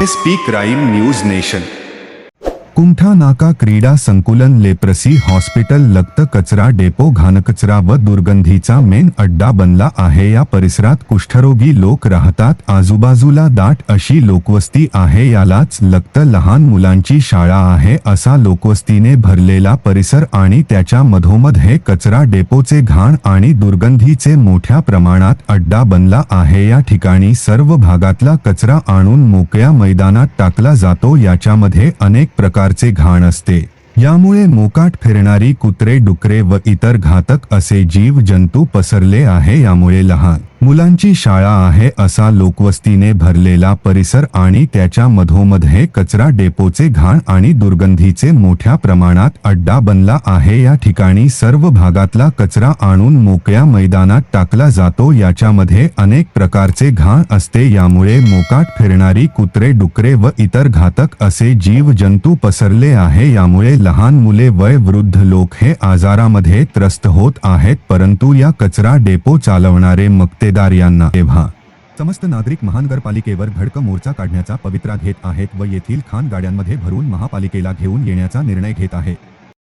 SP crime news nation. Kumta नाका क्रीडा संकुलन, leprosy hospital, लक्त कचरा डेपो, घाणकचरा व दुर्गंधीचा मेन अड्डा बनला आहे. या परिसरात कुष्ठरोगी लोक राहतात. आजूबाजूला दाट अशी लोकवस्ती आहे. यालाच लक्त लहान मुलांची शाळा आहे. असा लोकवस्तीने भरलेला परिसर आणि त्याच्या मधोमध हे कचरा डेपोचे घाण आणि दुर्गंधीचे मोठ्या प्रमाणात अड्डा बनला आहे. या ठिकाणी सर्व भागातला कचरा आणून मोकळ्या मैदानात टाकला जातो. याच्यामध्ये अनेक प्रकारचे घाण असते. यामुळे मोकाट फिरणारी कुत्रे, डुकरे व इतर घातक असे जीव जंतू पसरले आहे. यामुळे लहान मुलांची शाळा आहे असा लोकवस्तीने भरलेला परिसर आणि त्याच्या मधोमध हे कचरा डेपोचे घाण आणि दुर्गंधीचे मोठ्या प्रमाणात अड्डा बनला आहे. या ठिकाणी सर्व भागातला कचरा आणून मोकळ्या मैदानात टाकला जातो. याच्यामध्ये अनेक प्रकारचे घाण असते. यामुळे मोकाट फिरणारी कुत्रे, डुकरे व इतर घातक असे जीव जंतू पसरले आहे. यामुळे लहान मुले व वृद्ध लोक हे आजारामध्ये त्रस्त होत आहेत. परंतु या कचरा डेपो चालवणारे मक्तेदार यांना तेव्हा समस्त नागरिक महानगरपालिकेवर धडक मोर्चा काढण्याचा पवित्रा घेत आहेत व येथील खाण गाड्यांमध्ये भरून महापालिकेला घेऊन येण्याचा निर्णय घेत आहे.